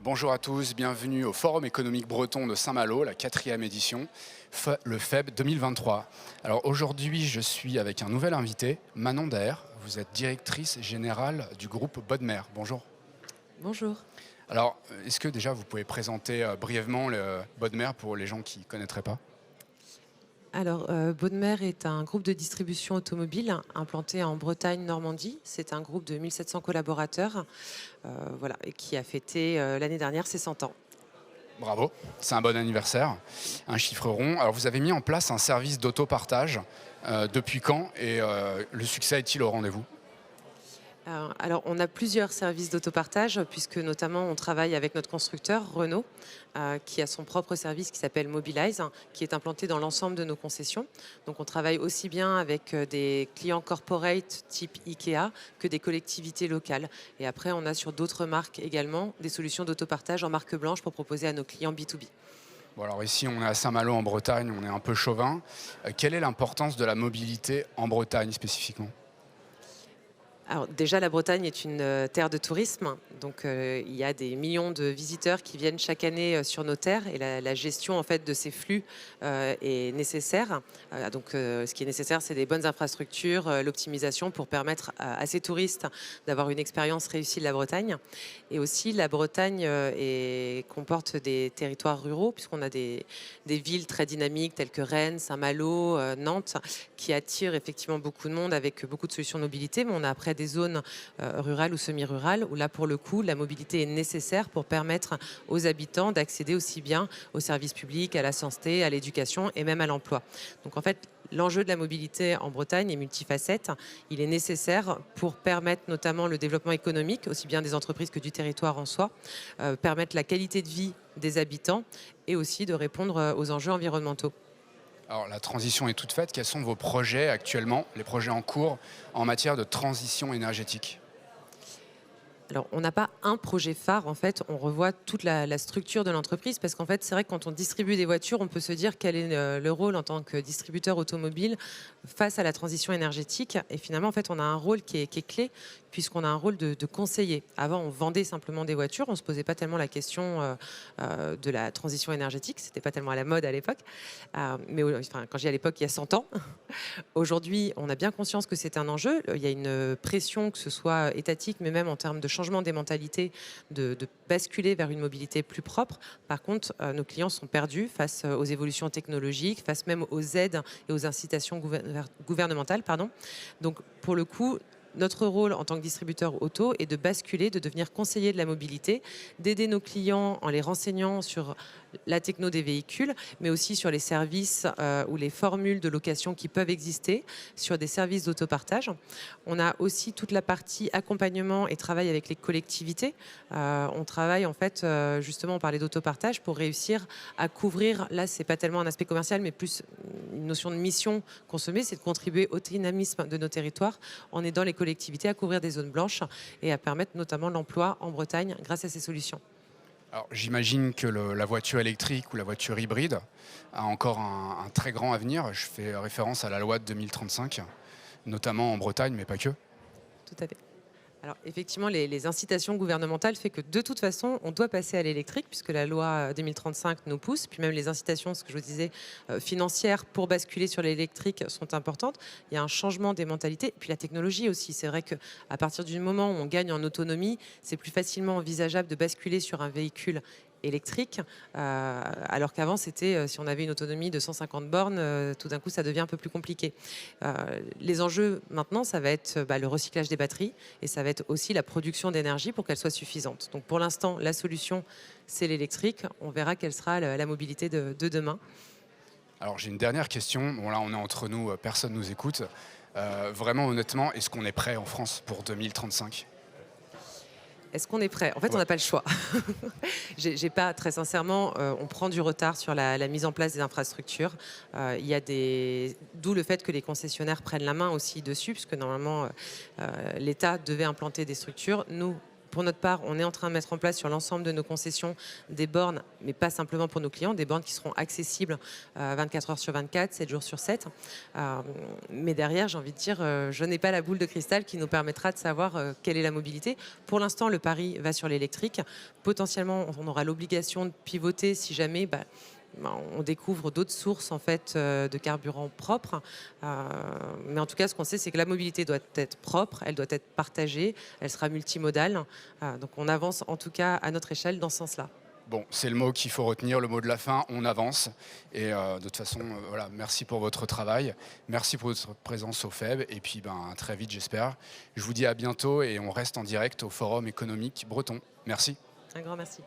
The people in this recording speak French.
Bonjour à tous, bienvenue au Forum économique breton de Saint-Malo, la 4e édition, le FEB 2023. Alors aujourd'hui, je suis avec un nouvel invité, Manon Daher. Vous êtes directrice générale du groupe Bodmer. Bonjour. Bonjour. Alors, est-ce que déjà vous pouvez présenter brièvement le Bodmer pour les gens qui ne connaîtraient pas? Alors, Bodmer est un groupe de distribution automobile implanté en Bretagne-Normandie. C'est un groupe de 1700 collaborateurs voilà, et qui a fêté l'année dernière ses 100 ans. Bravo, c'est un bon anniversaire, un chiffre rond. Alors vous avez mis en place un service d'autopartage. Depuis quand et le succès est-il au rendez-vous? Alors, on a plusieurs services d'autopartage, puisque notamment on travaille avec notre constructeur, Renault, qui a son propre service qui s'appelle Mobilize, qui est implanté dans l'ensemble de nos concessions. Donc on travaille aussi bien avec des clients corporate type Ikea que des collectivités locales. Et après, on a sur d'autres marques également des solutions d'autopartage en marque blanche pour proposer à nos clients B2B. Bon, alors ici, on est à Saint-Malo en Bretagne, on est un peu chauvin. Quelle est l'importance de la mobilité en Bretagne spécifiquement? Alors déjà, la Bretagne est une terre de tourisme, donc il y a des millions de visiteurs qui viennent chaque année sur nos terres et la gestion en fait de ces flux est nécessaire. Ce qui est nécessaire, c'est des bonnes infrastructures, l'optimisation pour permettre à ces touristes d'avoir une expérience réussie de la Bretagne. Et aussi, la Bretagne comporte des territoires ruraux puisqu'on a des villes très dynamiques telles que Rennes, Saint-Malo, Nantes, qui attirent effectivement beaucoup de monde avec beaucoup de solutions de mobilité, mais on a après des zones rurales ou semi-rurales où là, pour le coup, la mobilité est nécessaire pour permettre aux habitants d'accéder aussi bien aux services publics, à la santé, à l'éducation et même à l'emploi. Donc en fait, l'enjeu de la mobilité en Bretagne est multifacette. Il est nécessaire pour permettre notamment le développement économique, aussi bien des entreprises que du territoire en soi, permettre la qualité de vie des habitants et aussi de répondre aux enjeux environnementaux. Alors la transition est toute faite. Quels sont vos projets actuellement, les projets en cours en matière de transition énergétique? Alors, on n'a pas un projet phare, en fait, on revoit toute la structure de l'entreprise parce qu'en fait, c'est vrai que quand on distribue des voitures, on peut se dire quel est le rôle en tant que distributeur automobile face à la transition énergétique. Et finalement, en fait, on a un rôle qui est clé puisqu'on a un rôle de conseiller. Avant, on vendait simplement des voitures, on ne se posait pas tellement la question de la transition énergétique, c'était pas tellement à la mode à l'époque. Enfin, quand j'ai à l'époque, il y a 100 ans, aujourd'hui, on a bien conscience que c'est un enjeu. Il y a une pression, que ce soit étatique, mais même en termes de changement des mentalités, de basculer vers une mobilité plus propre. Par contre, nos clients sont perdus face aux évolutions technologiques, face même aux aides et aux incitations gouvernementales. Pardon. Donc, pour le coup, notre rôle en tant que distributeur auto est de basculer, de devenir conseiller de la mobilité, d'aider nos clients en les renseignant sur la techno des véhicules, mais aussi sur les services ou les formules de location qui peuvent exister, sur des services d'autopartage. On a aussi toute la partie accompagnement et travail avec les collectivités. On travaille en fait, justement, on parlait d'autopartage pour réussir à couvrir, là c'est pas tellement un aspect commercial, mais plus une notion de mission qu'on se met, c'est de contribuer au dynamisme de nos territoires en aidant les collectivités à couvrir des zones blanches et à permettre notamment l'emploi en Bretagne grâce à ces solutions. Alors j'imagine que la voiture électrique ou la voiture hybride a encore un très grand avenir. Je fais référence à la loi de 2035, notamment en Bretagne, mais pas que. Tout à fait. Alors effectivement, les incitations gouvernementales fait que de toute façon, on doit passer à l'électrique puisque la loi 2035 nous pousse. Puis même les incitations, ce que je vous disais, financières pour basculer sur l'électrique sont importantes. Il y a un changement des mentalités. Et puis la technologie aussi. C'est vrai qu'à partir du moment où on gagne en autonomie, c'est plus facilement envisageable de basculer sur un véhicule électrique, alors qu'avant c'était si on avait une autonomie de 150 bornes, tout d'un coup ça devient un peu plus compliqué. Les enjeux maintenant, ça va être le recyclage des batteries et ça va être aussi la production d'énergie pour qu'elle soit suffisante. Donc pour l'instant, la solution c'est l'électrique. On verra quelle sera la mobilité de demain. Alors j'ai une dernière question. Bon là on est entre nous, personne nous écoute. Vraiment honnêtement, est-ce qu'on est prêt en France pour 2035? Est-ce qu'on est prêt? En fait, on Ouais. n'a pas le choix. J'ai pas, très sincèrement, on prend du retard sur la mise en place des infrastructures. Il y a d'où le fait que les concessionnaires prennent la main aussi dessus, puisque normalement, l'État devait implanter des structures. Nous, pour notre part, on est en train de mettre en place sur l'ensemble de nos concessions des bornes, mais pas simplement pour nos clients, des bornes qui seront accessibles 24 heures sur 24, 7 jours sur 7. Mais derrière, j'ai envie de dire, je n'ai pas la boule de cristal qui nous permettra de savoir quelle est la mobilité. Pour l'instant, le pari va sur l'électrique. Potentiellement, on aura l'obligation de pivoter si jamais on découvre d'autres sources en fait, de carburant propre. Mais en tout cas, ce qu'on sait, c'est que la mobilité doit être propre, elle doit être partagée, elle sera multimodale. Donc on avance en tout cas à notre échelle dans ce sens-là. Bon, c'est le mot qu'il faut retenir, le mot de la fin, on avance. Et de toute façon, voilà, merci pour votre travail, merci pour votre présence au FEB, et puis à très vite j'espère. Je vous dis à bientôt et on reste en direct au Forum économique breton. Merci. Un grand merci.